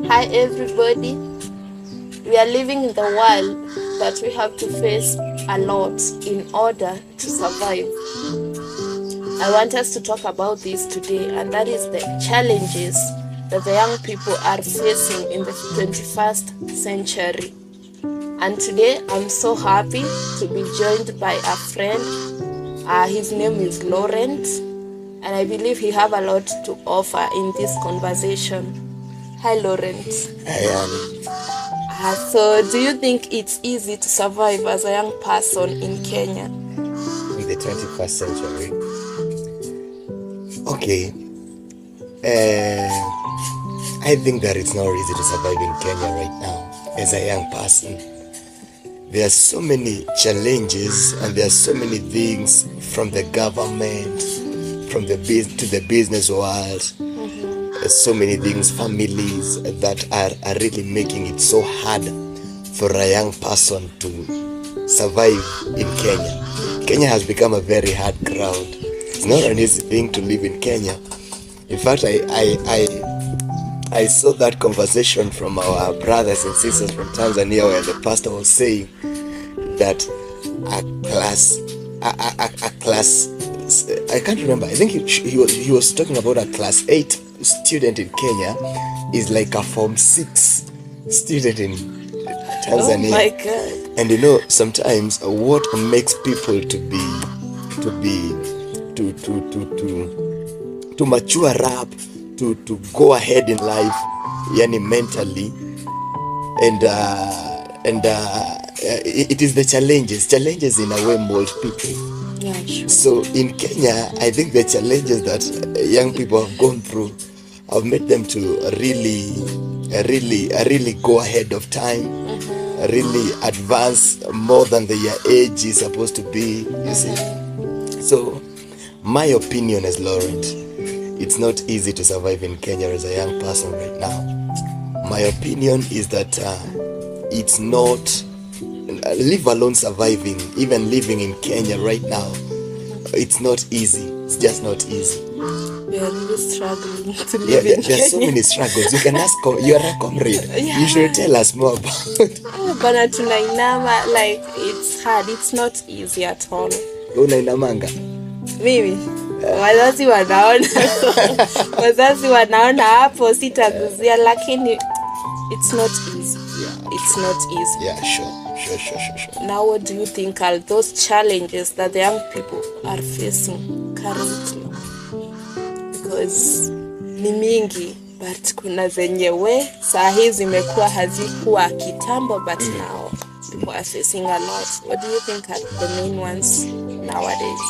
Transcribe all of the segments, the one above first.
Hi everybody. We are living in the world, but we have to face a lot in order to survive. I want us to talk about this today, and that is the challenges that the young people are facing in the 21st century. And today I'm so happy to be joined by a friend. His name is Laurent, and I believe he have a lot to offer in this conversation. Hi Laurent. Hi, So do you think it's easy to survive as a young person in Kenya? in the 21st century. Okay. I think that it's not easy to survive in Kenya right now as a young person. There are so many challenges and there are so many things from the government, from the to the business world. So many things, families that are really making it so hard for a young person to survive in Kenya. Kenya has become a very hard ground. It's not an easy thing to live in Kenya. In fact, I saw that conversation from our brothers and sisters from Tanzania where the pastor was saying that a class, I can't remember, I think he was talking about a class 8 student in Kenya is like a form 6 student in Tanzania. Oh my God. And you know, sometimes what makes people to mature up, to go ahead in life, yani mentally, and it is the challenges in a way mold people. Yeah, sure. So in Kenya, I think the challenges that young people have gone through have made them to really go ahead of time, really advance more than their age is supposed to be, you see. So my opinion as Laurent, it's not easy to survive in Kenya as a young person right now. My opinion is that it's not, leave alone surviving, even living in Kenya right now, it's not easy. It's just not easy. We are really struggling to live in Kenya. There's so many struggles. You can ask, you are a comrade. Yeah. You should tell us more about. Bana tunainama, like it's hard. It's not easy at all. Unainamanga? Mimi wazazi wanaona wazazi wanaona hapo sitaguzia, lakini it's not easy. Yeah, it's not easy. Yeah, sure. Now, what do you think are those challenges that the young people are facing currently? Because ni mingi, but kuna zenyewe saa hii zimekuwa hazikuwa kitambo, but now people are facing a lot. What do you think are the main ones nowadays?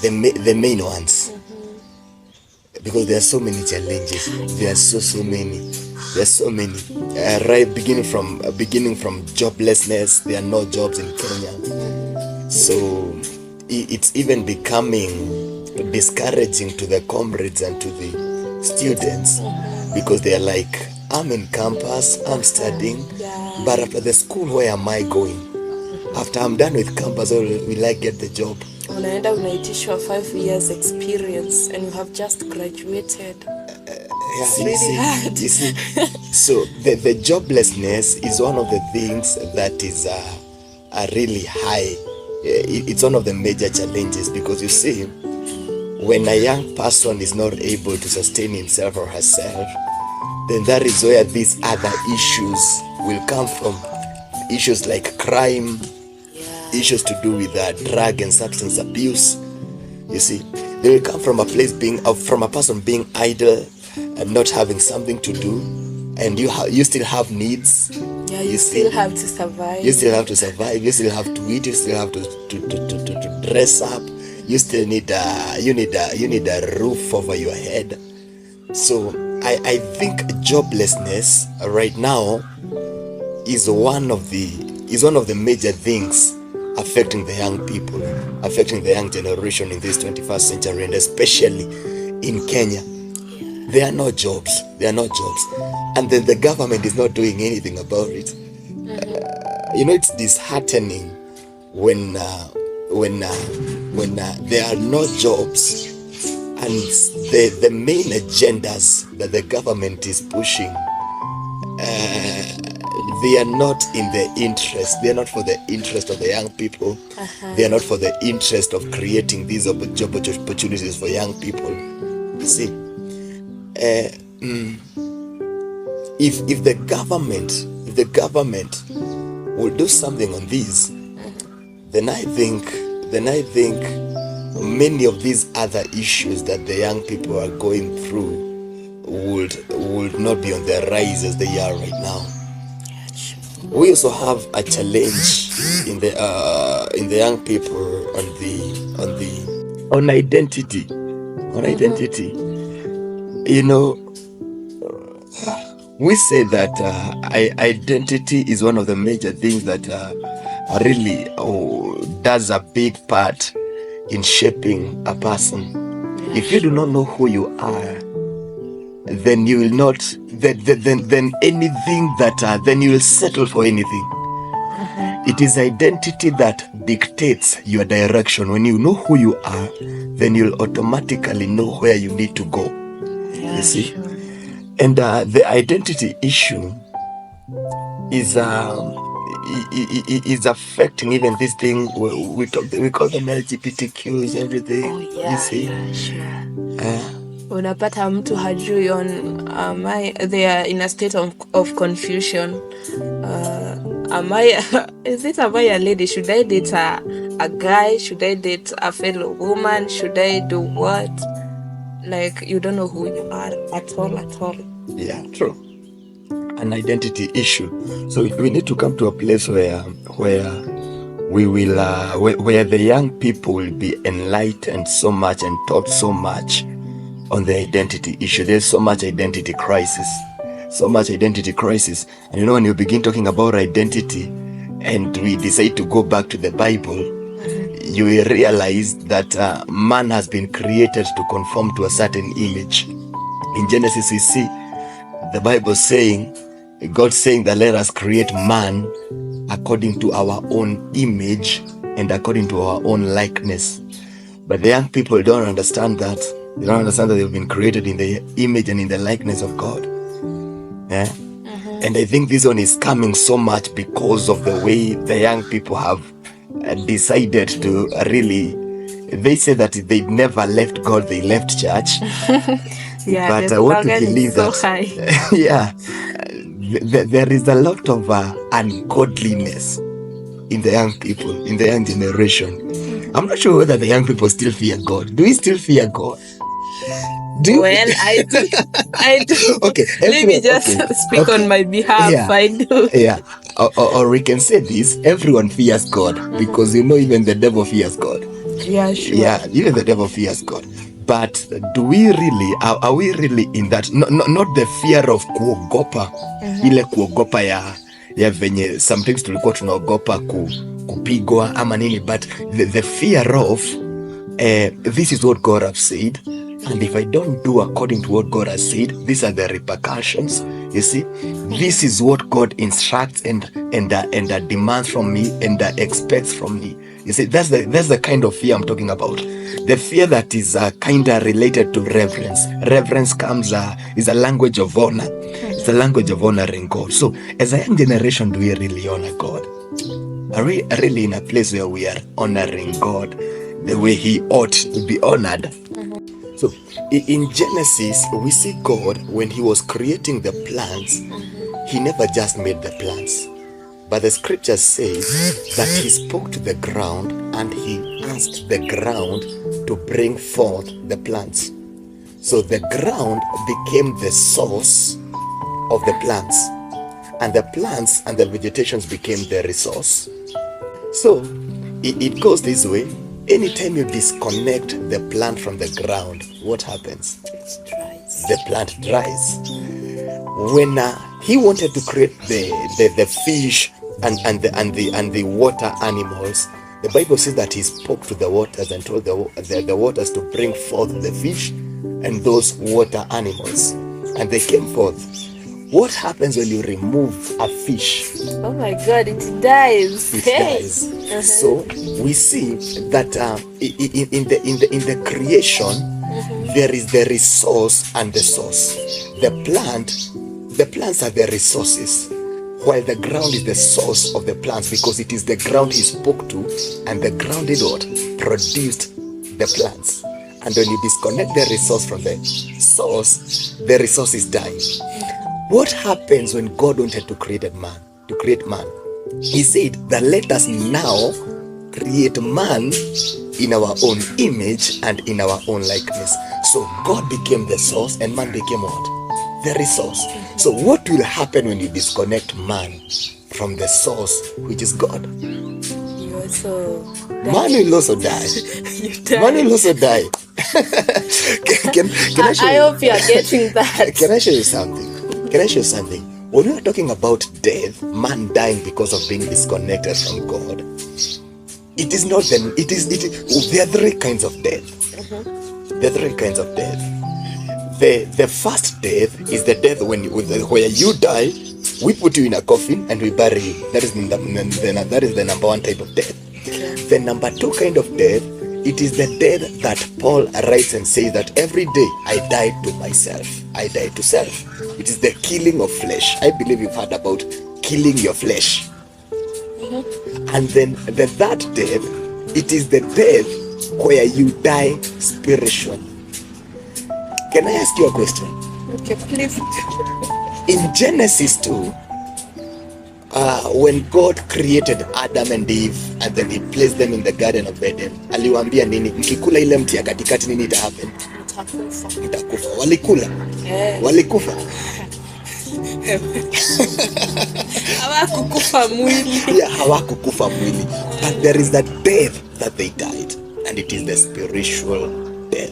The main ones. Because there are so many challenges. There are so many. There's so many. Right, beginning from joblessness. There are no jobs in Kenya. So it's even becoming discouraging to the comrades and to the students, because they're like, I'm in campus, I'm studying, but after the school, where am I going? After I'm done with campus, will I get the job? Unaenda unaitishwa 5 years experience and you have just graduated. It's really hard. You see. So the joblessness is one of the things that is a really high. It's one of the major challenges, because you see, when a young person is not able to sustain himself or herself, then that is where these other issues will come from. Issues like crime, issues to do with drug and substance abuse. You see, they will come from a place from a person being idle and not having something to do, and you still have needs. Yeah, you still have to survive. You still have to survive. You still have to eat. You still have to dress up. You still need a roof over your head. So I think joblessness right now is one of the major things affecting the young people, affecting the young generation in this 21st century, and especially in Kenya. There are no jobs. And then the government is not doing anything about it. It's disheartening when there are no jobs, and the main agendas that the government is pushing they are not in the interest. They are not for the interest of the young people. They are not for the interest of creating these job opportunities for young people. You see, if the government will do something on these, then I think many of these other issues that the young people are going through would not be on the rise as they are right now. We also have a challenge in the young people on identity. You know, we say that identity is one of the major things that really does a big part in shaping a person. If you do not know who you are, then you will not, then anything that, then you will settle for anything. It is identity that dictates your direction. When you know who you are, then you'll automatically know where you need to go. You see? Sure. And the identity issue is affecting even this thing we call them LGBTQs, everything. Oh, yeah, you see? Yeah, sure. Unapata mtu hajui they are in a state of confusion. Is it am I a lady? Should I date a guy? Should I date a fellow woman? Should I do what? Like, you don't know who you are at all. Yeah, true. An identity issue. So we need to come to a place where we will where the young people will be enlightened so much and taught so much on the identity issue. There's so much identity crisis. And you know, when you begin talking about identity and we decide to go back to the Bible, you will realize that man has been created to conform to a certain image. In Genesis, we see the Bible saying, God saying that let us create man according to our own image and according to our own likeness. But the young people don't understand that. They don't understand that they've been created in the image and in the likeness of God. Yeah? And I think this one is coming so much because of the way the young people have decided to really, they say that they never left God, they left church. Yeah, but I want to believe so that yeah, there is a lot of ungodliness in the young people, in the young generation. I'm not sure whether the young people still fear God. Do we still fear God? Well, I do. Okay. Let me just speak on my behalf. Yeah. I do. Yeah. Or we can say this: everyone fears God because you know even the devil fears God. Yeah, sure. Yeah, even the devil fears God. But do we really? Are we really in that? Not the fear of kuogopa, ile kuogopa ya venye sometimes tulikuwa tunaogopa kupigwa ama nini, but the fear of this is what God has said. And if I don't do according to what God has said, these are the repercussions. You see, this is what God instructs and demands from me and expects from me. You see, that's the kind of fear I'm talking about. The fear that is kind of related to reverence. Reverence is a language of honor. It's a language of honoring God. So, as a young generation, do we really honor God? Are we really in a place where we are honoring God the way He ought to be honored? So in Genesis, we see God, when He was creating the plants, He never just made the plants. But the scripture says that He spoke to the ground and He asked the ground to bring forth the plants. So the ground became the source of the plants, and the plants and the vegetations became the resource. So it goes this way. Anytime you disconnect the plant from the ground, what happens? It dries. The plant dries. When He wanted to create the fish and the water animals, the Bible says that He spoke to the waters and told the waters to bring forth the fish and those water animals, and they came forth. What happens when you remove a fish? Oh my God, it dies. It dies. So we see that in the creation, there is the resource and the source. The plant the plants are the resources, while the ground is the source of the plants, because it is the ground he spoke to, and the ground did what? Produced the plants. And when you disconnect the resource from the source, the resource is dying. What happens when God wanted to create man? He said that let us now create man in our own image and in our own likeness. So God became the source and man became what? The resource. So what will happen when you disconnect man from the source, which is God? You also die. Man will also die. Man will also die. I hope you are getting that. Can I show you something? When we are talking about death, man dying because of being disconnected from God, it is not there are three kinds of death. There are three kinds of death. The first death is the death where you die, we put you in a coffin and we bury you. That is the number one type of death. The number two kind of death, it is the death that Paul writes and says that every day I die to myself. I die to self. It is the killing of flesh. I believe you've heard about killing your flesh. And then the third death, it is the death where you die spiritually. Can I ask you a question? Okay, please. In Genesis 2, when God created Adam and Eve and then he placed them in the Garden of Eden, aliwaambia nini? Mkikula ile mti ya katikati nini ita happen? Mtakufa. Walikula? Walikufa? Hawakukufa mwili. Yeah, hawakukufa mwili. But there is that death that they died, and it is the spiritual death.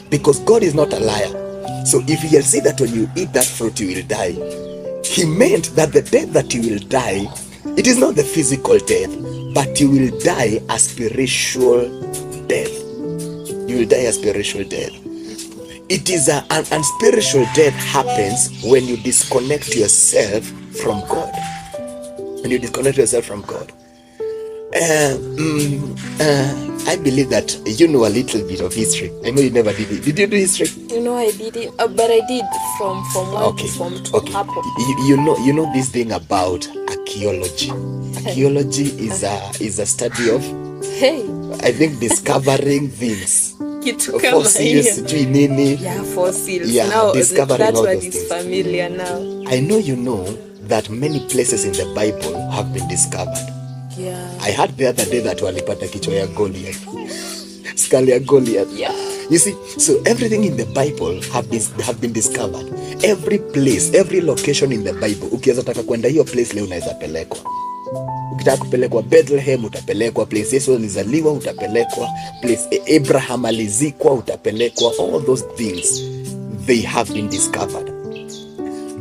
Because God is not a liar. So if he had said that when you eat that fruit you will die, he meant that the death that you will die, it is not the physical death, but you will die a spiritual death. You will die a spiritual death. It is an spiritual death happens when you disconnect yourself from God. When you disconnect yourself from God. I believe that you know a little bit of history. I know you never did it. Did you do history? You know I did it, but I did from one to from two. Okay. You know this thing about archaeology. Archaeology is a study of, I think, discovering things. Fossils, nini. Yeah, fossils. Yeah, now discovering that all word those is things. familiar now. I know you know that many places in the Bible have been discovered. Yeah. I heard the other day that walipata kichwa ya Goliath. Skull ya Goliath. Yeah. You see, so everything in the Bible have been discovered. Every place, every location in the Bible. Ukiweza taka kwenda hiyo place leo unaweza pelekwa. Ukitaka kupelekwa Bethlehem utapelekwa, place Yesu alizaliwa utapelekwa, place Abraham alizikwa utapelekwa. All those things, they have been discovered.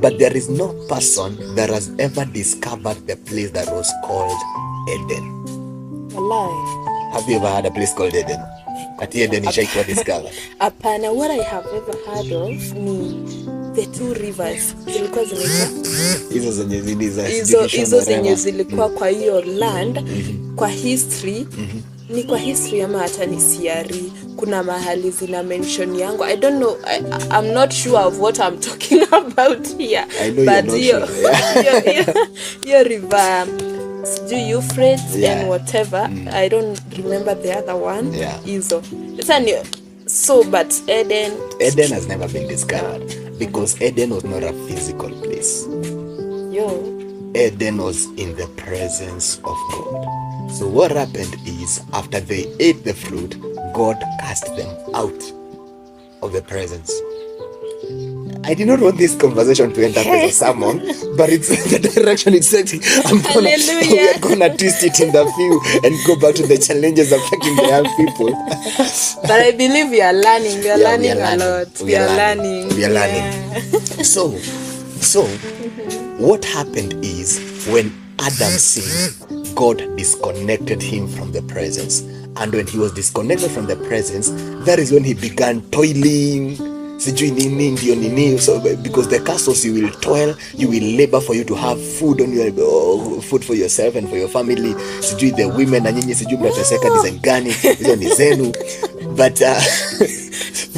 But there is no person that has ever discovered the place that was called Eden. A lie. Have you ever had a place called Eden? At Eden ishaikuwa discovered. Apana, what I have ever heard of ni the two rivers. Zilikuwa zinaitwa Hizo zenye hizo zenye zilikuwa kwa hiyo land. Kwa history ni kwa history ama hata ni siari, kuna mahali zina mention yangu. I don't know, I'm not sure of what I'm talking about here. I know but you're not sure. Your river, Euphrates and whatever. I don't remember the other one. Hizo. So, but Eden has never been discovered because Eden was not a physical place. Eden was in the presence of God. So what happened is, after they ate the fruit, God cast them out of the presence. I did not want this conversation to end up as a sermon, but it's the direction it's setting. We are gonna twist it in the few and go back to the challenges affecting the young people. But I believe we are learning. We are learning a lot. We are learning. So what happened is, when Adam sinned, God disconnected him from the presence. And when he was disconnected from the presence, that is when he began toiling. So because the curse was, you will toil, you will labor for you to have food on your food for yourself and for your family. Sijui the women na nyinyi sijui mnateseka design gani, hizo ni zenu. But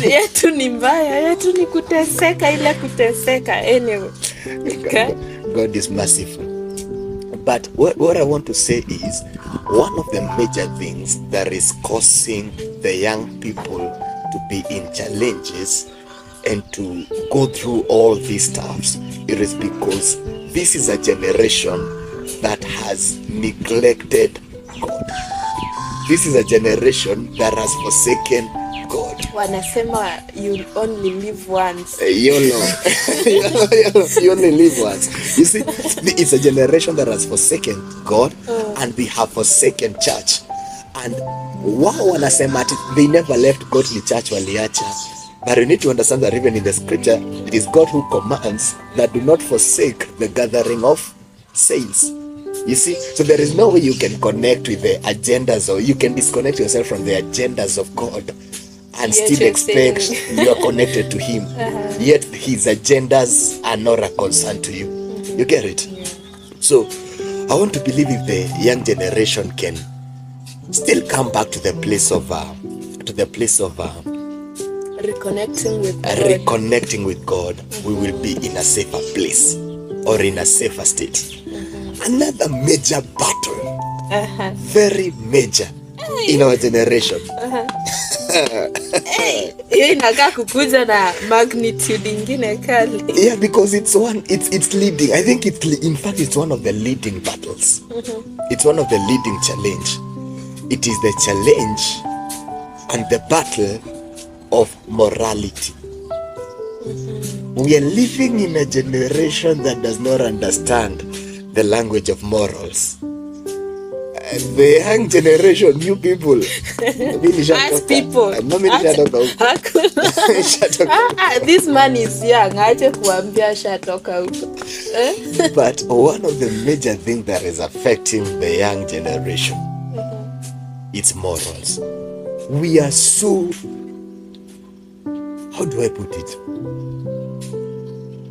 yetu ni mbaya, yetu ni kuteseka, ile kuteseka anyway. Okay. God is merciful. But what I want to say is, one of the major things that is causing the young people to be in challenges and to go through all these stuffs, it is because this is a generation that has neglected God. This is a generation that has forsaken God. Wanasema you only live once. YOLO. You only live once. You see, it's a generation that has forsaken God, and they have forsaken church. And wao wanasema ati they never left godly church, waliacha. But you need to understand that even in the scripture, it is God who commands that do not forsake the gathering of saints. You see, so there is no way you can connect with the agendas, or you can disconnect yourself from the agendas of God and Yet still expect you are connected to him. Yet his agendas are not a concern to you. You get it? Yeah. So I want to believe if the young generation can still come back to the place of reconnecting with God, we will be in a safer place or in a safer state. Another major battle, very major in our generation. Inakaa kukuja na magnitude ingine kali. Yeah, because it's leading. I think in fact it's one of the leading battles. It's one of the leading challenge. It is the challenge and the battle of morality. We are living in a generation that does not understand the language of morals. The young generation, you people. As people. This man is young. But one of the major things that is affecting the young generation, it's morals. We are so, how do I put it?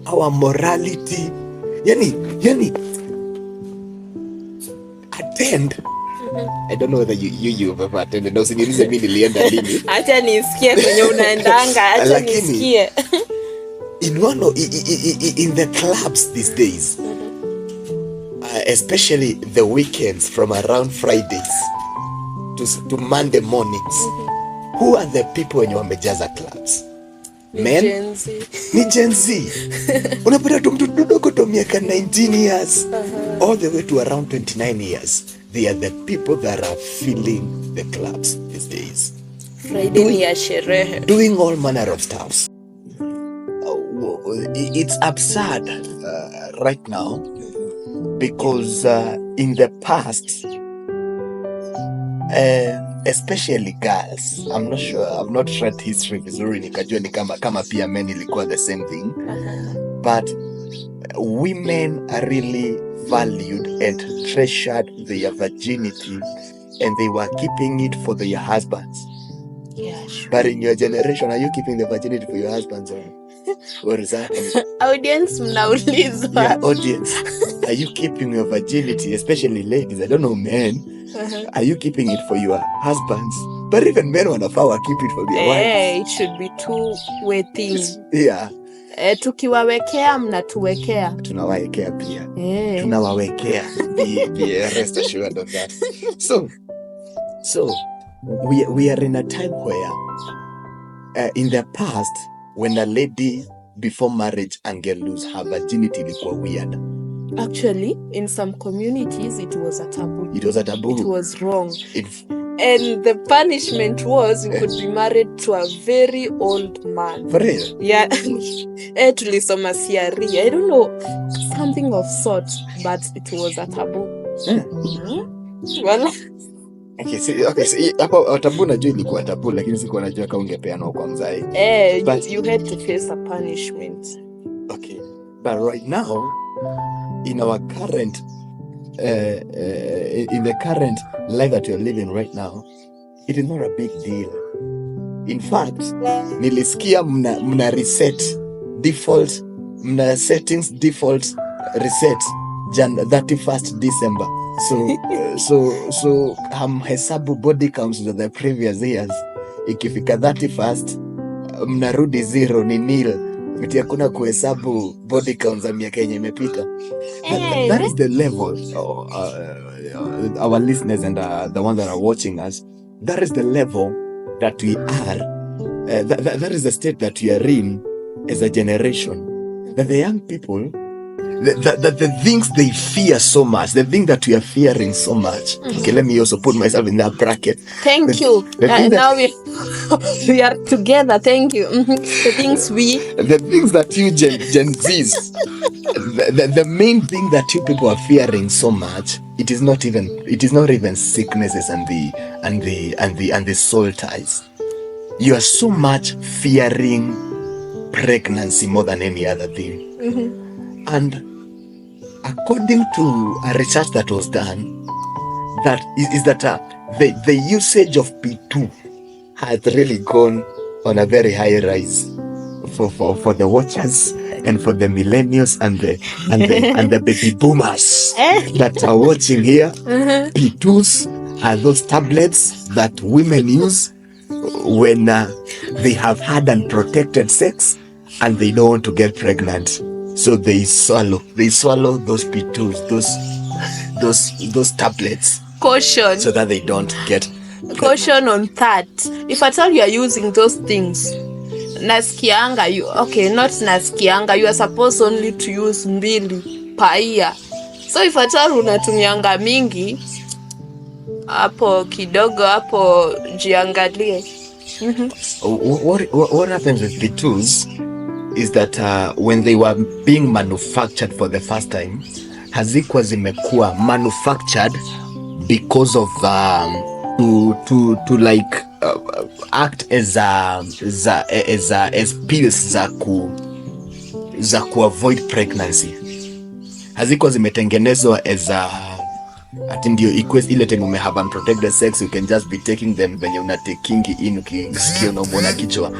Our morality, yani, attend. I don't know whether you have attended. No, usiniulize mimi nilienda lini. Acha nisikie kwenye unaendanga, acha nisikie. In the clubs these days, especially the weekends from around Fridays to Monday mornings, who are the people wenye wamejaza clubs? Men? Ni Gen Z. Unapata tu mtu mdogo tu miaka 19 years all the way to around 29 years. They are the people that are filling the clubs these days. Doing all manner of stuff. It's absurd right now because in the past, especially girls, I'm not sure, I've not read history vizuri nikajua ni kama pia men ilikuwa the same thing, but women are really valued and treasured their virginity, and they were keeping it for their husbands. Yeah, sure. But in your generation, are you keeping the virginity for your husbands, or what is happening? Audience mnaulizwa. Yeah, audience. Are you keeping your virginity, especially ladies? I don't know, men. Are you keeping it for your husbands? But even men wanafaa keep it for their wives. It should be two-way thing. Yeah. Tukiwawekea mnatuwekea. Tunawawekea pia. Tunawawekea. Be rest assured of that. So we are in a time where in the past, when a lady before marriage ange lose her virginity, ilikuwa weird. Actually, in some communities, it was a taboo. It was a taboo. It was wrong. And the punishment was you could be married to a very old man. For real? Yeah. Tulisoma CRE. I don't know, something of sort, but it was a taboo. Well, Okay, hapo taboo najua ilikuwa taboo, lakini sikuwa najua kama ungepeana kwa mzai. But you had to face a punishment. Okay. But right now, in our current in the current life that you're living right now, it is not a big deal. In fact, nilisikia mna reset default, mna settings default reset 31st December. So hesabu body counts of the previous years. Ikifika 31st mnarudi zero, ni nil. eti hakuna kuhesabu body counts za miaka yenye imepita. That is the level, our listeners and the ones that are watching us, that is the level that we are, that is the state that we are in as a generation. That the young people, that the things they fear so much, the thing that we are fearing so much. Okay, let me also put myself in that bracket. Thank you. Now we are together. Thank you. The things that you Gen Zs, the main thing that you people are fearing so much, it is not even sicknesses and the soul ties. You are so much fearing pregnancy more than any other thing. And according to a research that was done, that the usage of P2 has really gone on a very high rise for the watchers and for the millennials and the baby boomers that are watching here. P2s are those tablets that women use when they have had unprotected sex and they don't want to get pregnant. So they swallow those P2s, those tablets. Caution. So that they don't get pregnant. Caution on that. If at all you are using those things, nasikianga, you are supposed only to use 2 per year. So if at all unatumianga mingi, hapo kidogo, hapo jiangalie. What happens with P2s is that when they were being manufactured for the first time, hazikuwa zimekuwa manufactured because of to like act as pills za avoid pregnancy. Hazikuwa zimetengenezwa as ati ndio ile time ume have unprotected sex, you can just be taking them when you not taking in ukisikia unaumwa kichwa.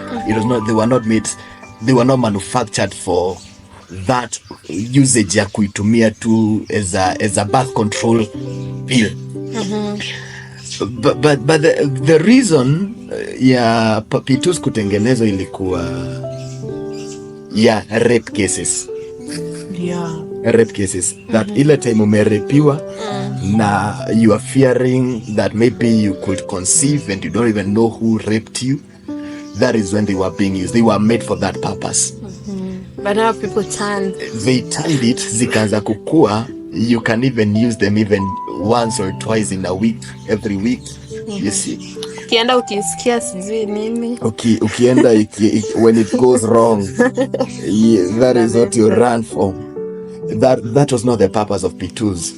They were not manufactured for that usage ya kuitumia tu as a birth control pill. But the reason ya P2s kutengenezwa ilikuwa rape cases. Rape cases. That ile time umerepiwa na you are fearing that maybe you could conceive and you don't even know who raped you. That is when they were being used. They were made for that purpose. But now people they turned it, zikaanza kukua. You can even use them even once or twice in a week, every week. You see. Ukienda ukisikia sijui nini. Ukienda when it goes wrong, that is what you run for. That was not the purpose of P2s.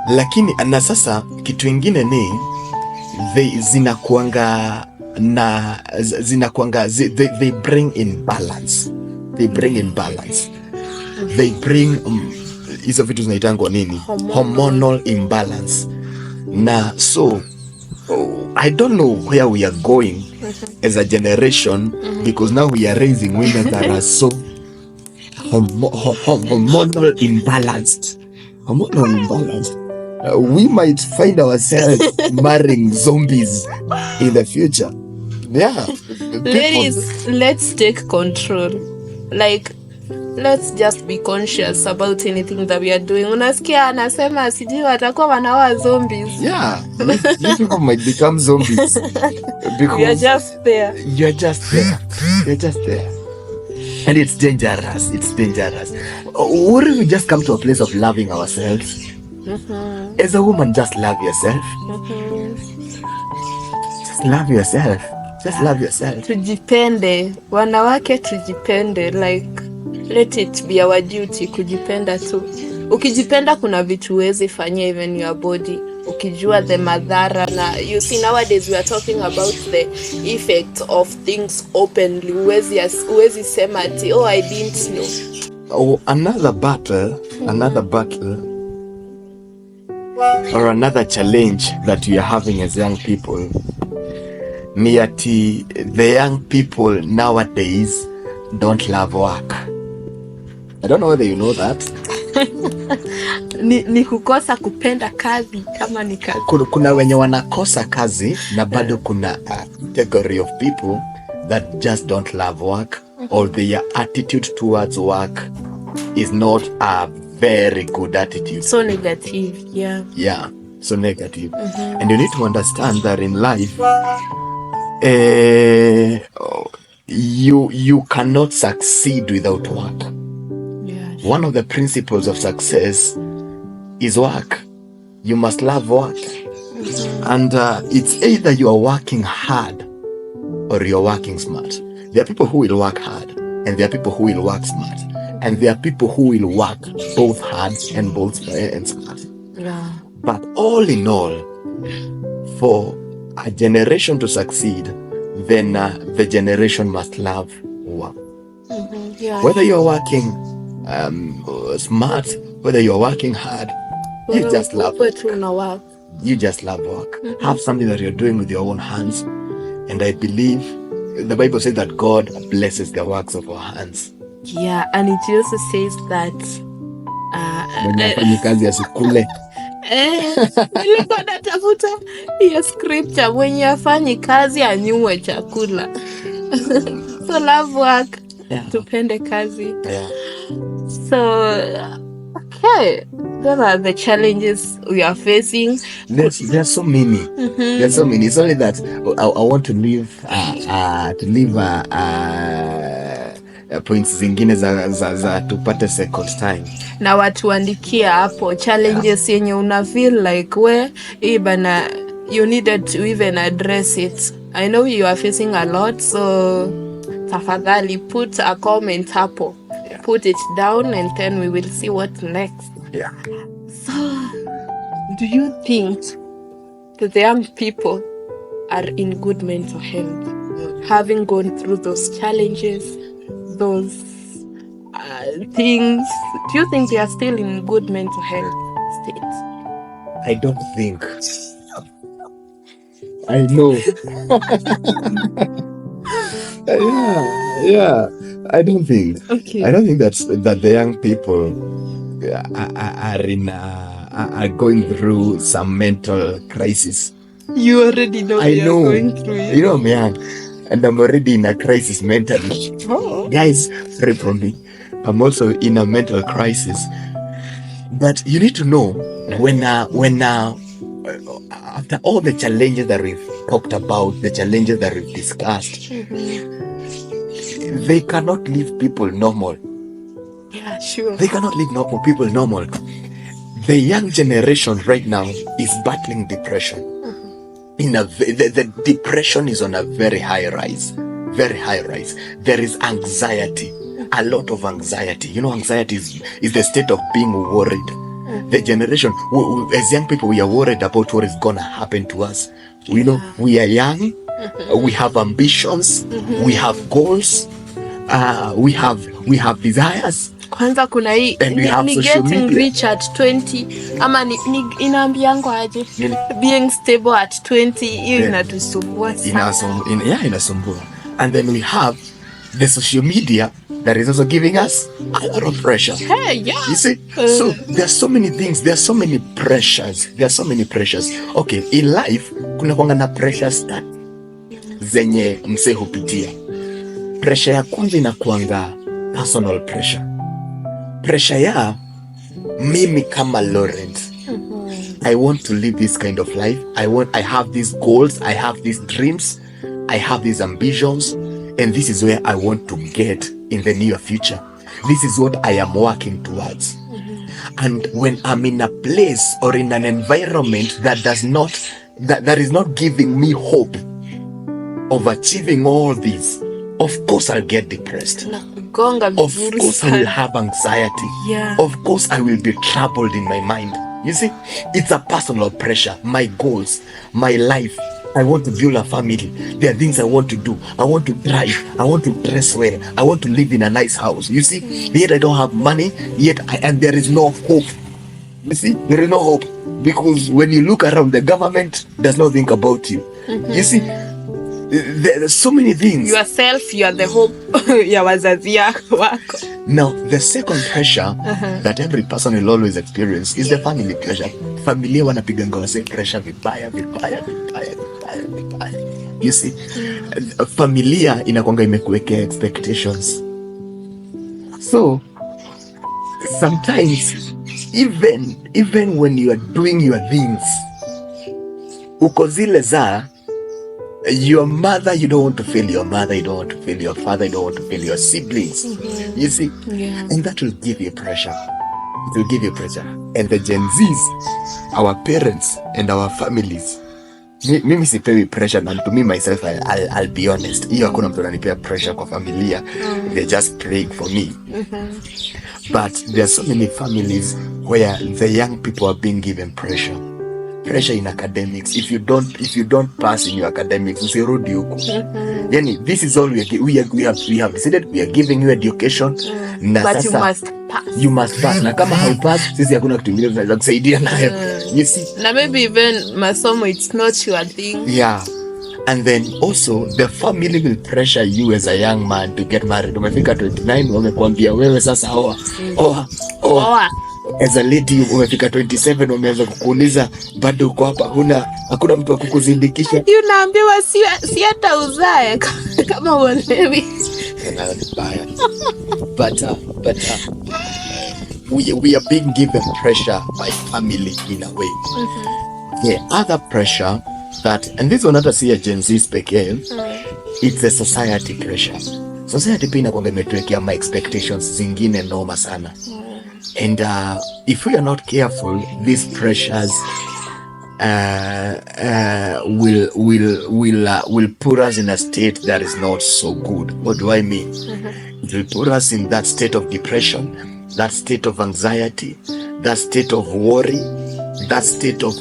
Lakini na sasa kitu ingine ni zinakuanga they bring in balance. They bring hizo vitu zinaitangwa nini? Hormonal imbalance. Na so I don't know where we are going as a generation, because now we are raising women that are so hormonal imbalanced. We might find ourselves marrying zombies in the future. Yeah. Ladies, let's take control. Like, let's just be conscious about anything that we are doing. Unasikia anasema sijui watakuwa wanawa zombies. Yeah. You people might become zombies. Because you're just there. And it's dangerous. What if we just come to a place of loving ourselves? As a woman, just love yourself. Just love yourself. Tujipende. Wanawake tujipende. Like, let it be our duty kujipenda tu. Ukijipenda kuna vitu huwezi fanya even your body. Ukijua the madhara na you see nowadays we are talking about the effect of things openly. Huwezi sema ati I didn't know. Another battle or another challenge that we are having as young people, ni ati the young people nowadays don't love work. I don't know whether you know that. Ni kukosa kupenda kazi kama ni kazi. Kuna wenye wanakosa kazi na bado kuna a category of people that just don't love work. or their attitude towards work is not a very good attitude. So negative, yeah. Yeah, so negative. And you need to understand that in life, you cannot succeed without work. Yeah, sure. One of the principles of success is work. You must love work. And it's either you are working hard or you're working smart. There are people who will work hard, and there are people who will work smart, and there are people who will work both hard and both smart. Yeah. But all in all, for a generation to succeed, then the generation must love work. Yeah. Whether you're working smart, whether you're working hard, you just love work. You just love work. Have something that you're doing with your own hands. And I believe the Bible says that God blesses the works of our hands. Yeah, and it also says that kazi asikule. Nilikuwa natafuta hiyo scripture, mwenye afanyi kazi anyue chakula. So love work. Yeah. Tupende kazi. Yeah. So okay, those are the challenges we are facing. There's so many. There's so many. It's only that I want to leave points zingine za tupate second time. Na watuandikia hapo challenges yenye una feel like bana you needed to even address it. I know you are facing a lot, so tafadhali put a comment hapo. Yeah. Put it down and then we will see what next. Yeah. So, do you think that the young people are in good mental health, having gone through those challenges, those things? Do you think they are still in good mental health state? I don't think. I know. Yeah. I don't think. Okay. I don't think that the young people are going through some mental crisis. You already know they are going through it. You know, I'm young and I'm already in a crisis mentally. Oh. Guys, pray for me. I'm also in a mental crisis. But you need to know when after all the challenges that we've talked about, the challenges that we've discussed, they cannot leave people normal. Yeah, sure. They cannot leave people normal. The young generation right now is battling depression. The depression is on a very high rise. Very high rise. There is anxiety. A lot of anxiety. You know, anxiety is the state of being worried. The generation, as young people, we are worried about what is going to happen to us. We know we are young. We have ambitions. We have goals. We have desires. Kwanza kuna hii ni getting rich at 20 ama ni inaambiango aje being stable at 20, hiyo inatusumbua sana. Inasumbua. And then we have the social media that is also giving us a lot of pressure. Hey, yeah. You see? So there are so many things, there are so many pressures. Okay, in life kuna kwanga na pressures that zenye mse hupitia. Pressure ya kwanza inakuanga personal pressure. Pressure ya mimi kama Laurent. I want to live this kind of life. I have these goals, I have these dreams, I have these ambitions, and this is where I want to get in the near future. This is what I am working towards. And when I'm in a place or in an environment that is not giving me hope of achieving all this, of course I'll get depressed. Of course I will have anxiety. Yeah. Of course I will be troubled in my mind. You see, it's a personal pressure. My goals, my life. I want to build a family. There are things I want to do. I want to drive. I want to dress well. I want to live in a nice house. You see, yet I don't have money. And there is no hope. You see, there is no hope. Because when you look around, the government does not think about you. You see, there are so many things. Yourself, you are the hope ya wazazi wako. Now, the second pressure that every person will always experience is the family pressure. Familia wanapiganga wase pressure vibaya. You see, familia inakwanga imekuwekea expectations, so sometimes even when you are doing your things, uko zile za your mother, you don't want to fail your mother, you don't want to fail your father, you don't want to fail your siblings. You see, and that will give you pressure. It will give you pressure. And the Gen Zs, our parents and our families, mimi sipewi pressure, and to me myself, I'll be honest, hiyo hakuna mtu ananipea pressure kwa familia. They're just praying for me. But there are so many families where the young people are being given pressure in academics. If you don't pass in your academics, usirudi huko. Yani, this is all we have decided, we are giving you education, na but sasa you must pass. Na kama haupass, sisi hakuna kitu kingine tunaweza kusaidia nayo. You see, na maybe even masomo, it's not your thing. Yeah. And then also the family will pressure you as a young man to get married. Umefika 29, wamekwambia wewe sasa oa. As a lady umefika 27, wameanza kukuuliza bado uko hapa, hakuna mtu wa kukuzindikisha. Unaambiwa si hata uzae kama uolewi. But we are being given pressure by family in a way. The other pressure that, and this one hata si ya Gen Z pekee, it's a society pressure. Society pia inakuwa imetuwekea my expectations zingine noma sana. And if we are not careful, these pressures will put us in a state that is not so good. What do I mean? It will put us in that state of depression, that state of anxiety, that state of worry, that state of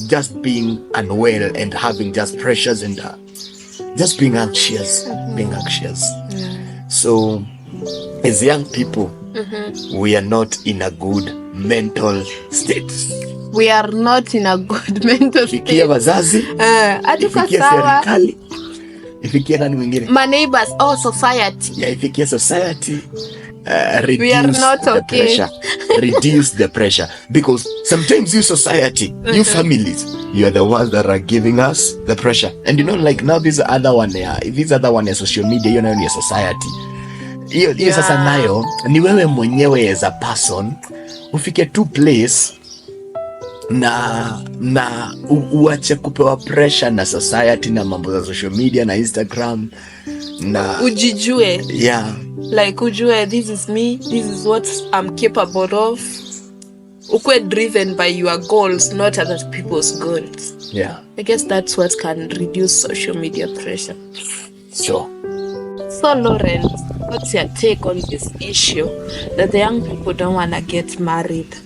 just being unwell and having just pressures and just being anxious. So as young people, we are not in a good mental state. We are not in a good mental state. Ifikia wazazi, ifikia serikali, ifikia nani mwingine? My neighbors, society. Yeah, ifikia society. We are not okay. Reduce the pressure. Because sometimes you society, you families, you are the ones that are giving us the pressure. And you know, like now this other one is social media, you know, ni society. Hiyo sasa nayo ni wewe mwenyewe as a person ufike to place na uache kupewa pressure na society na mambo za social media na Instagram, na ujijue. Yeah. Like ujue, this is me, this is what I'm capable of. Ukwe driven by your goals, not other people's goals. Yeah. I guess that's what can reduce social media pressure. Sure. So Laurent, what's your take on this issue that the young people don't want to get married?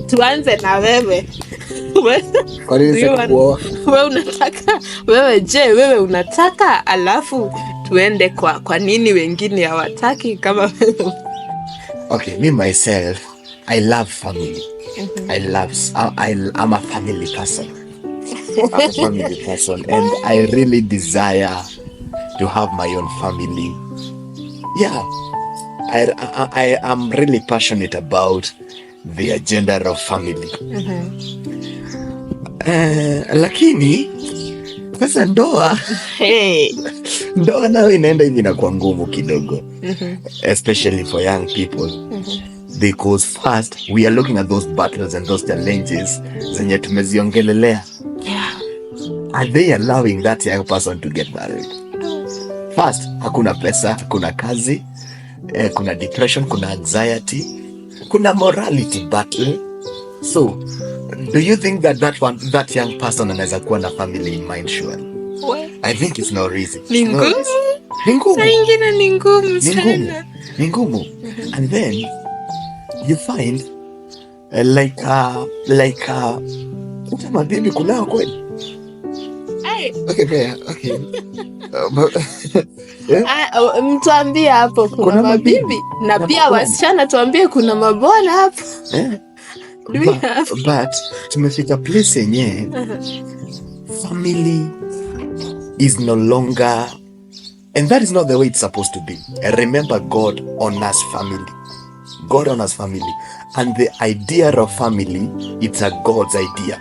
Tuanze na wewe. Wewe unataka alafu tuende kwa nini wengine hawataki kama wewe? Okay, me myself, I love family. I'm a family person. I'm a family person, and I really desire to have my own family. Yeah, I am really passionate about the agenda of family. Lakini sasa ndoa nayo inaenda hivi na kwa ngumu kidogo, especially for young people. Because first we are looking at those battles and those challenges zenye tumeziongelelea. Are they allowing that young person to get married? First, hakuna pesa, hakuna kazi, kuna depression, kuna anxiety, kuna morality battle. So, do you think that young person anaweza kuwa na family in mind? Sure. I think it's not easy. Ni ngumu. And then you find kama bibi kulao kweli. Okay. Mtuambie hapo kuna mabibi na pia wasichana, tuambie kuna mabwana hapo. But tumefika place yenye family is no longer, and that is not the way it's supposed to be. Remember, God honors family. God honors family. And the idea of family, it's a God's idea.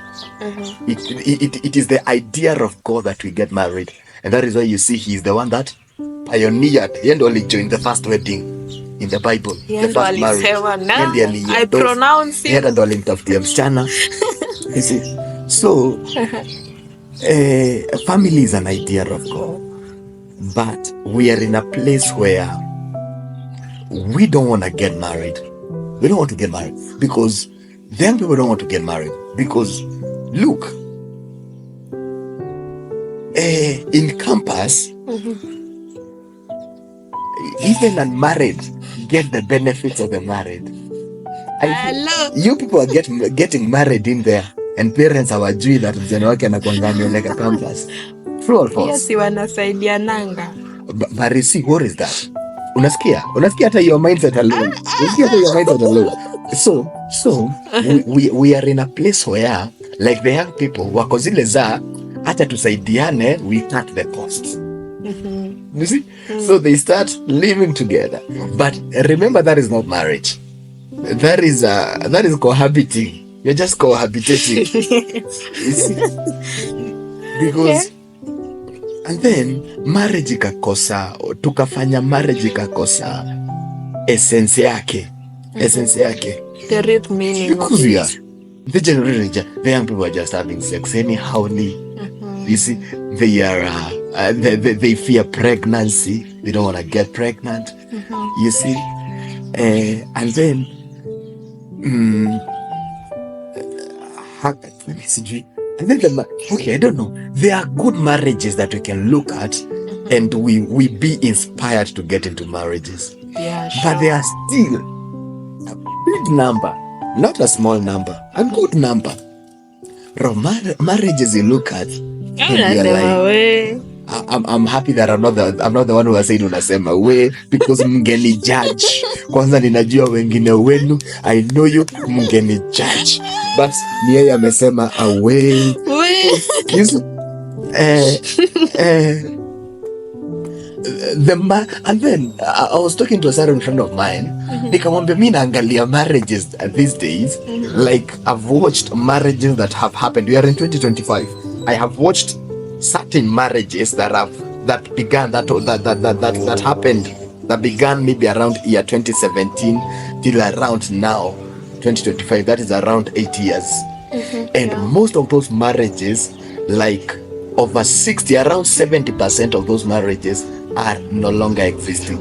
It is the idea of God that we get married. And that is why you see he's the one that pioneered. He only joined the first wedding in the Bible. The first marriage. I pronounce it. Ndo alimtafutia msichana. You see? So, family is an idea of God. But we are in a place where we don't want to get married. We don't want to get married because the young people don't want to get married because look, in campus, even unmarried get the benefits of the married. You people are getting married in there and parents hawajui that mjana wake anakuanga ameoleka campus. True or false? Yes, wanasaidiananga. But see, what is that? Unasikia hata your mindset alone. So we are in a place where like the young people wako zile za hata tusaidiane, we cut the costs. You see? So they start living together. But remember, that is not marriage. That is cohabiting. You're just cohabitating. You see? Because and then marriage ikakosa, tukafanya marriage ikakosa essence yake. The real meaning because of it. The generation, the young people are just having sex anyhowly. You see, they are they fear pregnancy. They don't want to get pregnant. You see, and then let me see. And then okay, I don't know. There are good marriages that we can look at, and we be inspired to get into marriages. Yeah, sure. But there are still a big number, not a small number, a good number. Marriages you look at, I'm happy that I'm not the one who has said unasema we, because mngeni judge. Kwanza ninajua wengine wenu, I know you, mngeni judge. But ni yeye amesema away. And then I was talking to a certain friend of mine. Nikamwambia mimi naangalia marriages these days. Like I've watched marriages that have happened. We are in 2025. I have watched certain marriages that happened, that began maybe around year 2017 till around now 2025. That is around 8 years. And most of those marriages, like over 60, around 70% of those marriages are no longer existing.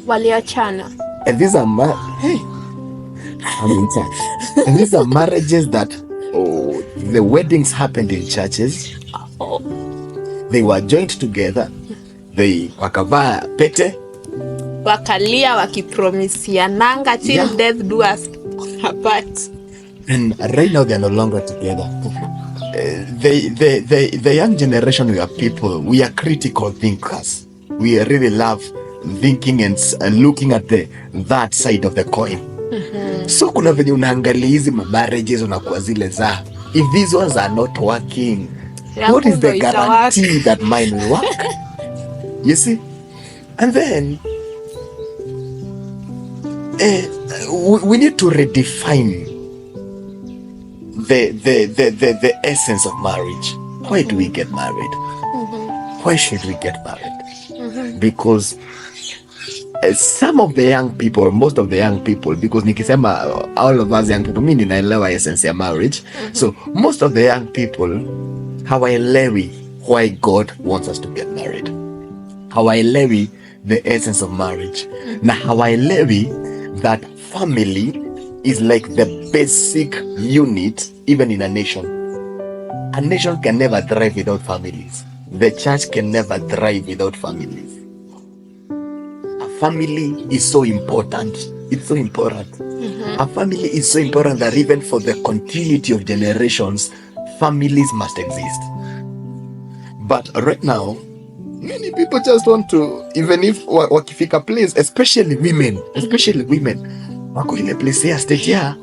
Waliachana. And these are I'm in church. And these are marriages that the weddings happened in churches. They were joined together. They wakavaa pete. Wakalia wakipromisiananga till death do us apart. And right now they are no longer together. The young generation, we are people, we are critical thinkers. We really love thinking and looking at that side of the coin. So kuna venye unaangalia hizi marriages unakuwa zile za, if these ones are not working, what is the guarantee that mine will work? You see? And then we need to redefine the essence of marriage. Why do we get married? Why should we get married? Because some of the young people, most of the young people, because nikisema all of us young people, mimi ninaelewa essence ya marriage. So most of the young people hawaelewi why God wants us to get married. Hawaelewi the essence of marriage. Na hawaelewi that family is like the basic unit even in a nation. A nation can never thrive without families. The church can never thrive without families. A family is so important. It's so important. A family is so important that even for the continuity of generations, families must exist. But right now, many people just want to, even if wakifika place, especially women, wako ile place ya stage ya,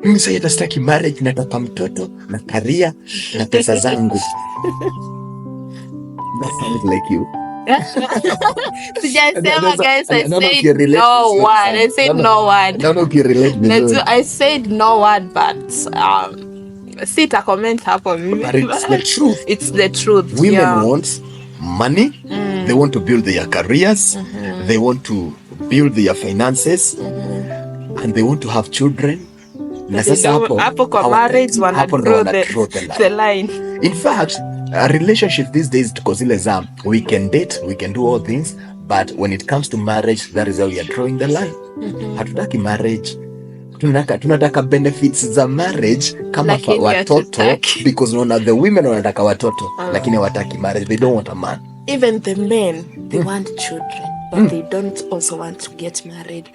mimi sasa nataka marriage, nataka mtoto na career na pesa zangu. That sounds like you. Sijasema guys, I said no one. I said no one. I said no one, but sita comment hapo mimi. But it's the truth. It's the truth. Women want money. They want to build their careers. They want to build their finances. And they want to have children. Na sasa hapo kwa marriage wana draw the line. In fact, a relationship these days tuko zile za we can date, we can do all things, but when it comes to marriage, that is how we are drawing the line. Hatutaki marriage. Tunataka benefits za marriage kama watoto, because unaona the women wanataka watoto lakini hawataki marriage. They don't want a man. Even the men, they want children, but they don't also want to get married.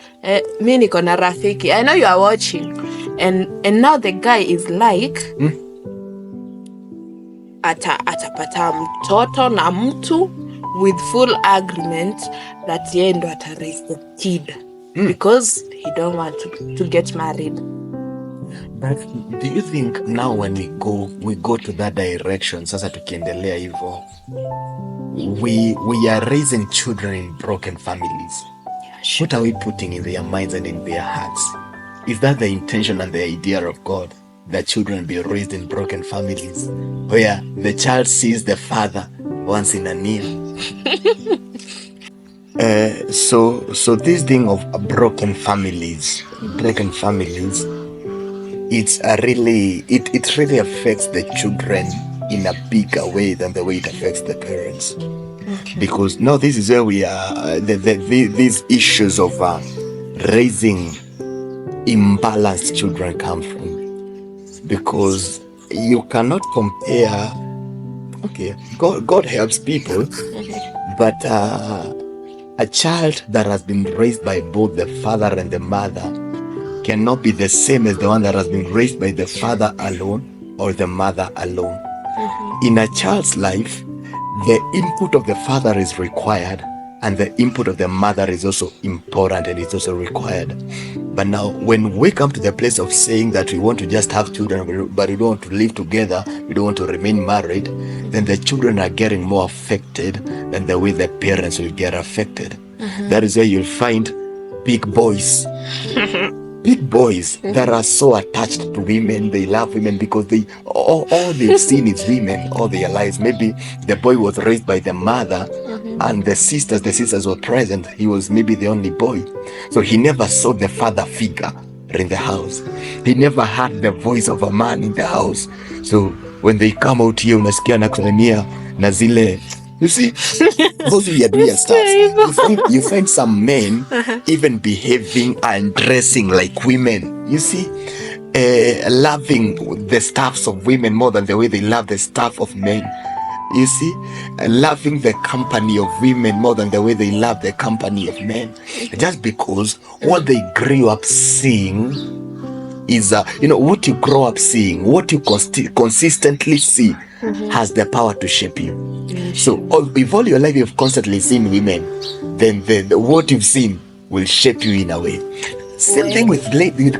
Mi niko na rafiki, I know you are watching, and now the guy is like atapata mtoto na mtu with full agreement that yeye ndo ata raise the kid because he don't want to get married. But do you think now when we go to that direction, sasa tukiendelea hivyo, we are raising children in broken families? Yeah, sure. What are we putting in their minds and in their hearts? Is that the intention and the idea of God, that children be raised in broken families where the child sees the father once in a year? So this thing of broken families, it's a really it really affects the children in a bigger way than the way it affects the parents. Okay. Because now this is where we are, these issues of raising imbalanced children come from. Because you cannot compare, okay, God helps people, but a child that has been raised by both the father and the mother cannot be the same as the one that has been raised by the father alone or the mother alone. In a child's life, the input of the father is required and the input of the mother is also important and it's also required. But now, when we come to the place of saying that we want to just have children, but we don't want to live together, we don't want to remain married, then the children are getting more affected than the way the parents will get affected. That is where you'll find big boys. Big boys that are so attached to women. They love women because all they've seen is women all their lives. Maybe the boy was raised by the mother and the sisters were present. He was maybe the only boy. So he never saw the father figure in the house. He never heard the voice of a man in the house. So when they come out here, unasikia na kusalimia na zile, you see, those weird stuff. You find some men even behaving and dressing like women. You see, loving the stuffs of women more than the way they love the stuff of men. You see, loving the company of women more than the way they love the company of men. Just because what they grew up seeing is, what you grow up seeing, what you consistently see has the power to shape you. So if all your life you've constantly seen women, then what you've seen will shape you in a way. Same thing with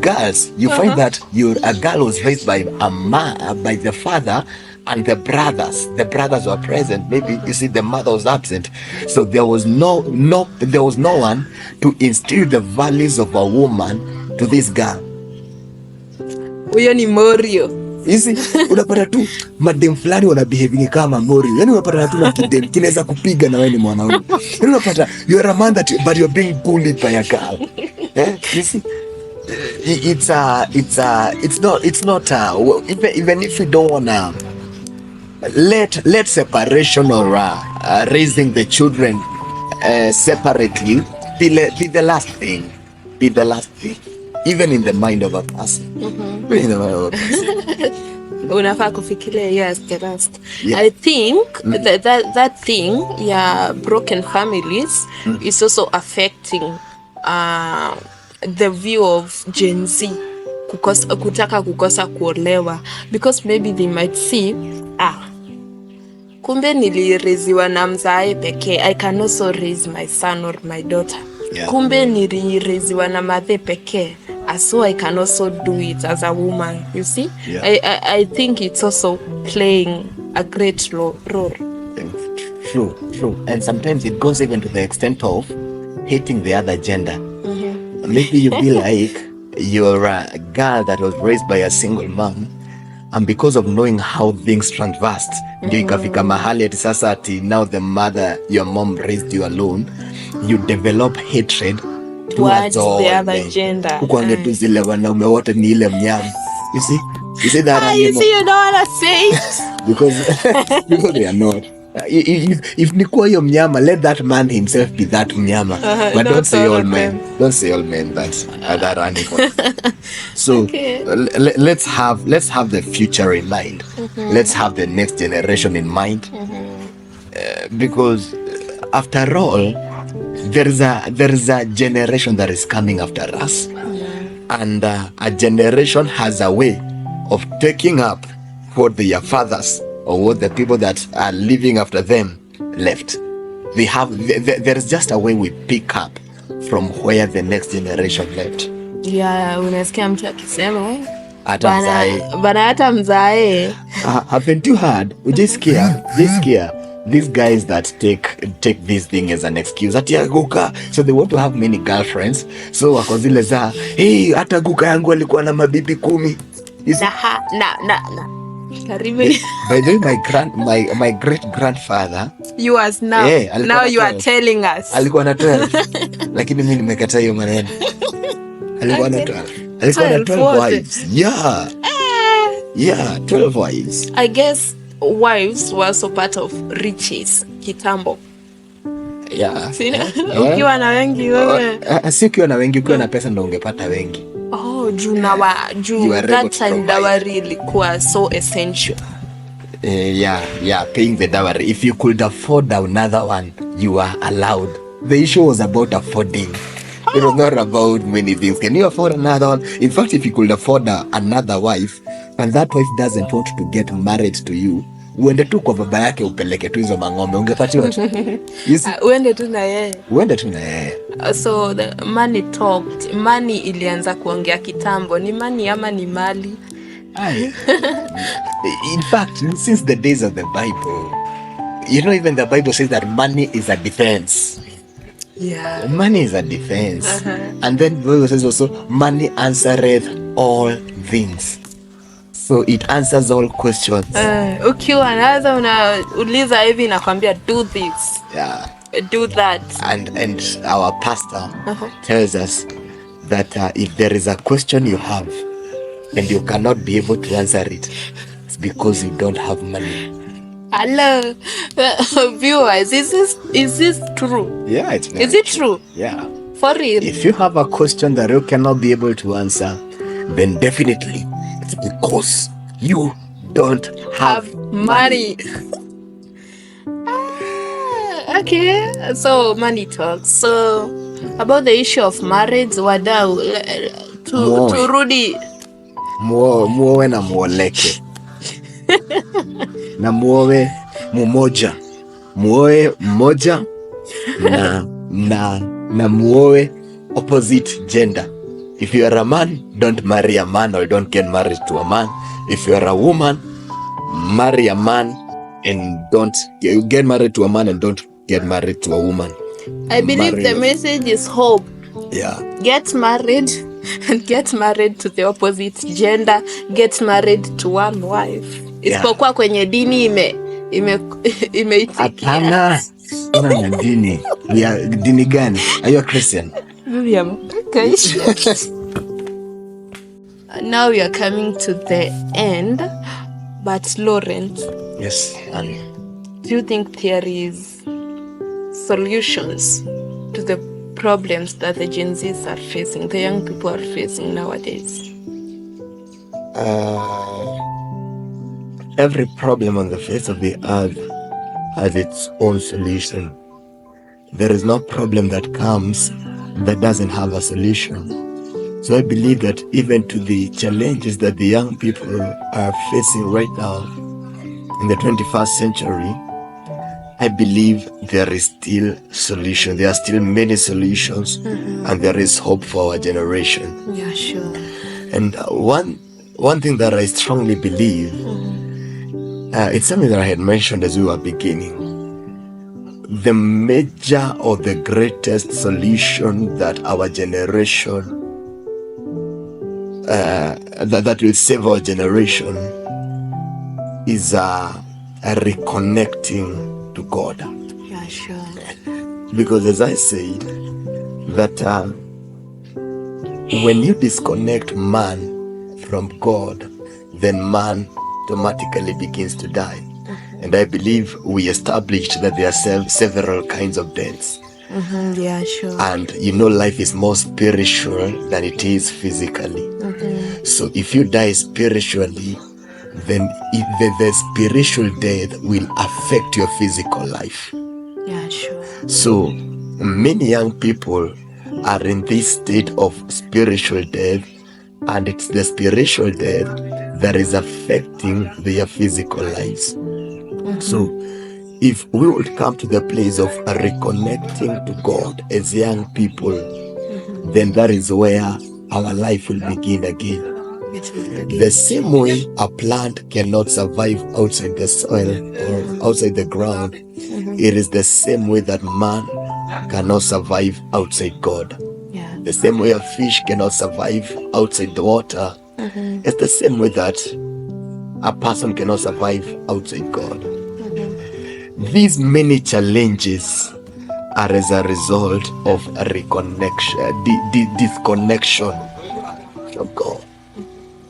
girls. You find that a girl was raised by by the father and the brothers were present. Maybe you see the mother was absent, so there was no one to instill the values of a woman to this girl. Huyo ni Morio. Hizi unapata tu madem fulani wana behave kama Morio. Yaani unapata tu na kidem kinaweza kupiga na wewe ni mwanaume. Yaani unapata you are a man but you're being bullied by a girl. You see, it's not even if we don't wanna let separation or raising the children separately be the last thing. Be the last thing. Even in the mind of a person. Unafaa kufikiria yes, the last. Yeah. I think that thing, broken families is also affecting the view of Gen Z. Kutaka kukosa kuolewa, because maybe they might see, kumbe nilireziwa na mzae pekee, I can also raise my son or my daughter. Yeah. Kumbe nilireziwa na madhe pekee, so I can also do it as a woman, you see? Yeah. I think it's also playing a great role. True. And sometimes it goes even to the extent of hating the other gender. Maybe you be like you're a girl that was raised by a single mom, and because of knowing how things transversed, ndio ikafika mahali ati sasa ati now the mother, your mom raised you alone, you develop hatred towards the other gender. Ukwange tu zile wanaume wote ni ile mnyama. You see that animal? You see, you don't want to say it. because they are not. If nikuwa hiyo mnyama, let that man himself be that mnyama. But don't say all men. Don't say all men that are that animal. So let's have the future in mind. Let's have the next generation in mind. Because after all, there is a generation that is coming after us. And a generation has a way of taking up what their fathers or what the people that are living after them left. There is just a way we pick up from where the next generation left. Yeah, unasikia mtu akisema hata mzae hata mzae. Haven't you heard? Ujisikia these guys that take this thing as an excuse. Ati aguka, so they want to have many girlfriends. So wako zile za, hey, hata guka yangu alikuwa na mabibi 10. By the way, my great grandfather, yours now. Now you are telling us. Alikuwa na 12. Lakini mimi nimekataa hiyo maneno. Alikuwa na 12. Alikuwa na 12 wives. Yeah, 12 wives. I guess wives were also part of riches kitambo. Yeah. Ukiwa na wengi wewe. Si ukiwa na wengi, ukiwa na pesa ndo ungepata wengi. Juu that time dowry ilikuwa so essential. Yeah, paying the dowry. If you could afford another one, you are allowed. The issue was about affording. It was not about many things. Can you afford another one? In fact, if you could afford another wife, and that wife doesn't want to get married to you, uende tu kwa baba yake upeleke tu hizo mang'ombe, ungepatiwa tu. Uende tu na yeye. So the money talked. Money ilianza kuongea kitambo. Ni money ama ni mali? In fact, since the days of the Bible, even the Bible says that money is a defense. Yeah. Money is a defense. And then the Bible says also, money answereth all things. So it answers all questions. Ukiwa nazo unauliza hivi nakwambia do this. Yeah. Do that. And our pastor tells us that if there is a question you have and you cannot be able to answer it, it's because you don't have money. Hello, viewers, is this true? Yeah, it's not. Is it true? Yeah. For real? If you have a question that you cannot be able to answer, then definitely it's because you don't have money. Okay, so money talks. So about the issue of marriage, wadau, turudi muowe na muoleke. Na muowe mmoja. Muowe mmoja na muowe opposite gender. If you are a man, don't marry a man or don't get married to a man. If you are a woman, marry a man and don't get married to a man and don't get married to a woman. I believe the message is hope. Yeah. Get married and get married to the opposite gender. Get married to one wife. Isipokuwa kwenye dini Hapana. Una dini. Ya dini gani? Are you a Christian? Okay. Now we are coming to the end, but Laurent. Yes. Do you think there is solutions to the problems that the Gen Zs are facing, the young people are facing nowadays? Every problem on the face of the earth has its own solution. There is no problem that comes that doesn't have a solution. So I believe that even to the challenges that the young people are facing right now in the 21st century, I believe there is still solution. There are still many solutions, and there is hope for our generation. Yeah, sure. And one thing that I strongly believe, it's something that I had mentioned as we were beginning. the major or the greatest solution that our generation that will save our generation is a reconnecting to God. Yeah, sure. Because as I said, that when you disconnect man from God, then man automatically begins to die. And I believe we established that there are several kinds of deaths. Yeah, sure. And life is more spiritual than it is physically. So if you die spiritually, then the spiritual death will affect your physical life. Yeah, sure. So many young people are in this state of spiritual death, and it's the spiritual death that is affecting their physical lives. So if we would come to the place of reconnecting to God as young people, then that is where our life will begin again. The same way a plant cannot survive outside the soil or outside the ground, it is the same way that man cannot survive outside God. Yeah. The same way a fish cannot survive outside the water, it's the same way that a person cannot survive outside God. These many challenges are as a result of a reconnection, disconnection from God.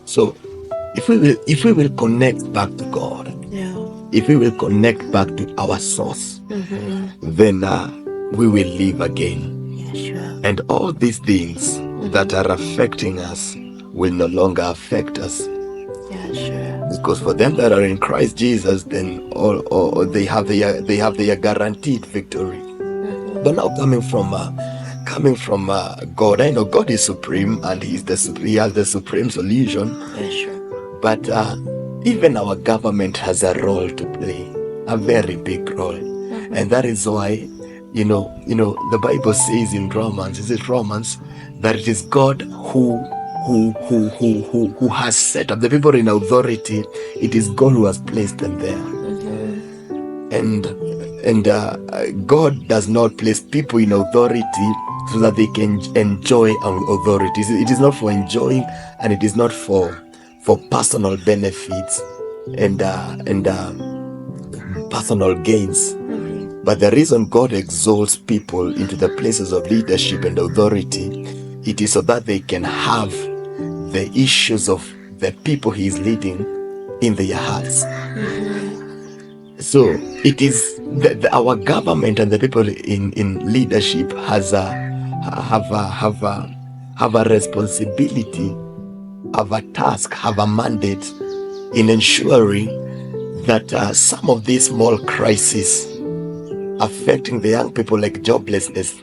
So if we will connect back to God, if we will connect back to our source, then we will live again. Yeah, sure. And all these things that are affecting us will no longer affect us. Yeah, sure. Because for them that are in Christ Jesus, then all they have their guaranteed victory. But now coming from God, I know God is supreme and He has the supreme solution. Yeah, sure. But even our government has a role to play, a very big role, and that is why the Bible says in Romans, that it is God who has set up the people in authority. It is God who has placed them there. And God does not place people in authority so that they can enjoy authority. It is not for enjoying, and it is not for personal benefits and personal gains. But the reason God exalts people into the places of leadership and authority, it is so that they can have the issues of the people He is leading in their hearts. So it is our government and the people in leadership have a responsibility, have a task, have a mandate in ensuring that some of these small crises affecting the young people, like joblessness,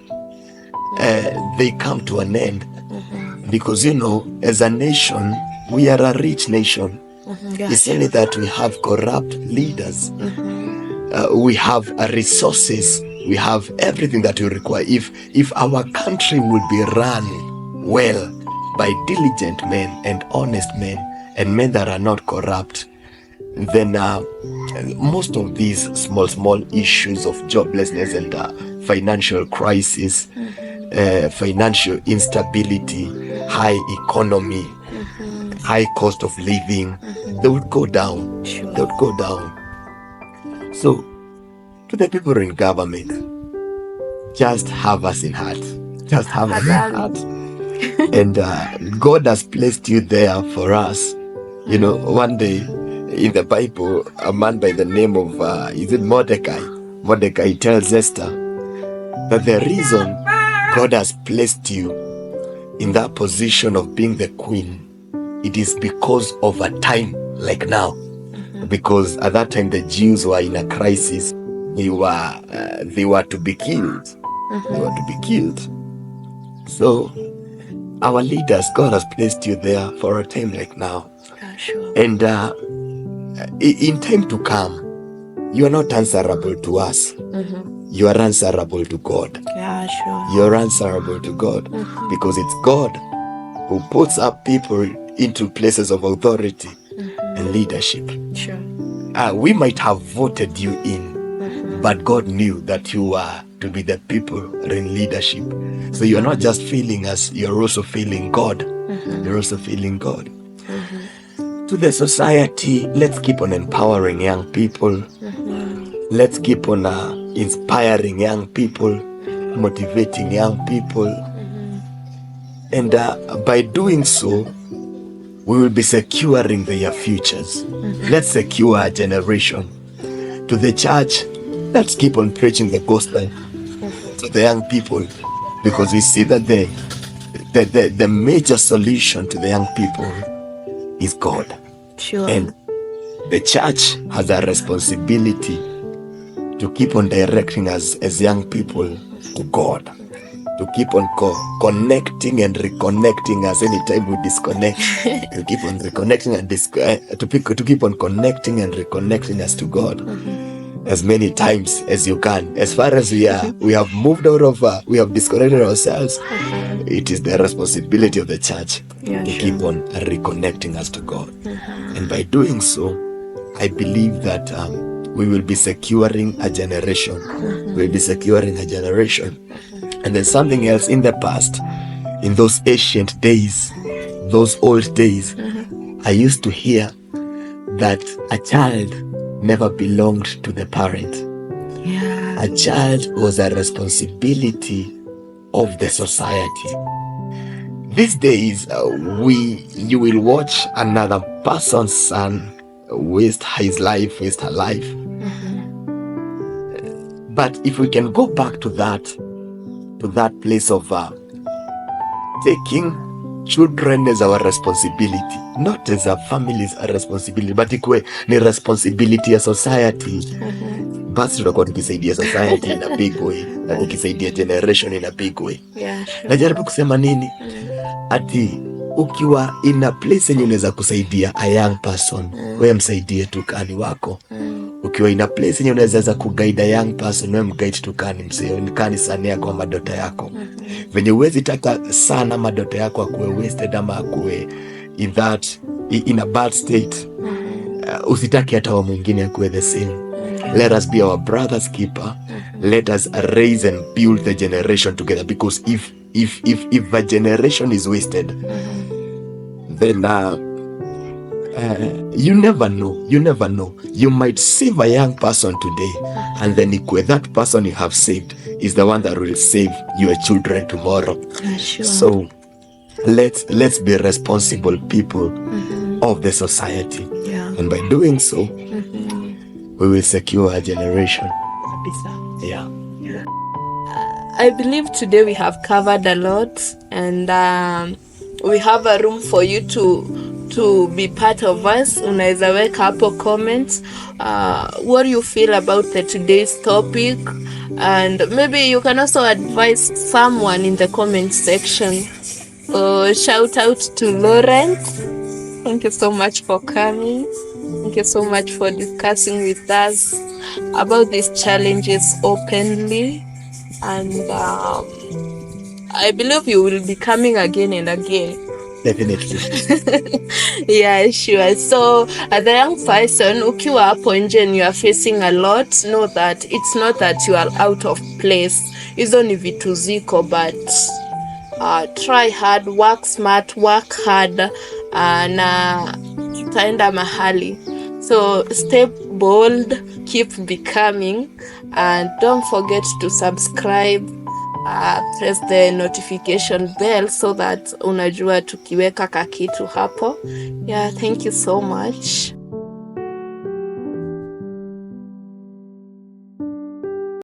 they come to an end. Because as a nation, we are a rich nation. It's only that we have corrupt leaders. We have resources. We have everything that we require. If our country would be run well by diligent men and honest men and men that are not corrupt, then most of these small issues of joblessness and financial crisis, financial instability, high economy, high cost of living, they would go down. Sure. They would go down. So, to the people in government, just have us in heart. Just have us in heart. And God has placed you there for us. One day in the Bible, a man by the name of, Mordecai tells Esther that the reason God has placed you in that position of being the queen, it is because of a time like now. Because at that time the Jews were in a crisis. They were to be killed. They were to be killed. So our leaders, God has placed you there for a time like now. Yeah, sure. And in time to come, you are not answerable to us. You are answerable to God. Yeah, sure. You are answerable to God. Because it's God who puts up people into places of authority and leadership. Sure. We might have voted you in, But God knew that you are to be the people in leadership. So you're not just feeling us, you're also feeling God. You're also feeling God. To the society, let's keep on empowering young people. Let's keep on inspiring young people, motivating young people. And by doing so, we will be securing their futures. Let's secure our generation. To the church, let's keep on preaching the gospel to the young people, because we see that the major solution to the young people is God. Sure. And the church has a responsibility to keep on directing us as young people to God, to keep on connecting and reconnecting us anytime we disconnect. To keep on reconnecting and to keep on connecting and reconnecting us to God as many times as you can. As far as we have moved out of, we have disconnected ourselves. It is the responsibility of the church to keep on reconnecting us to God. And by doing so, I believe that we will be securing a generation. We'll be securing a generation. And then something else in the past, in those ancient days, those old days, I used to hear that a child never belonged to the parent. A child was a responsibility of the society. These days, you will watch another person's son waste his life, waste her life. But if we can go back to that place of taking children as our responsibility, not as a family's responsibility, but ikwe ni responsibility ya society. Basi tutakuwa tukisaidia society in a big way, na tukisaidia generation in a big way. Najaribu kusema nini? Ati ukiwa in a place yenye unaweza kusaidia a young person, wewe msaidie tu kani wako. Ukiwa in a place yenye unaweza kuguide a young person, wewe mguide tu kani sana yako ama daughter yako. Venye uwezi taka sana madota yako akuwe wasted ama akuwe in a bad state, usitaki hata wa mwingine akuwe the same. Let us be our brother's keeper. Let us raise and build the generation together, because if a generation is wasted, then you never know. You might save a young person today, and then that person you have saved is the one that will save your children tomorrow. So let's be responsible people of the society, and by doing so, we will secure a generation. I believe today we have covered a lot, and we have a room for you to be part of us. Unaweza weka hapo comments what you feel about today's topic, and maybe you can also advise someone in the comment section. Shout out to Laurent. Thank you so much for coming. Thank you so much for discussing with us about these challenges openly, and I believe you will be coming again and again. Definitely. Yeah, sure. So as a young person, ukiwa hapo nje and you are facing a lot, know that it's not that you are out of place. Hizo ni vitu ziko, but try hard, work smart, work hard, na tutaenda mahali. So stay bold, keep becoming, and don't forget to subscribe. Press the notification bell so that unajua tukiweka kakitu hapo. Yeah, thank you so much.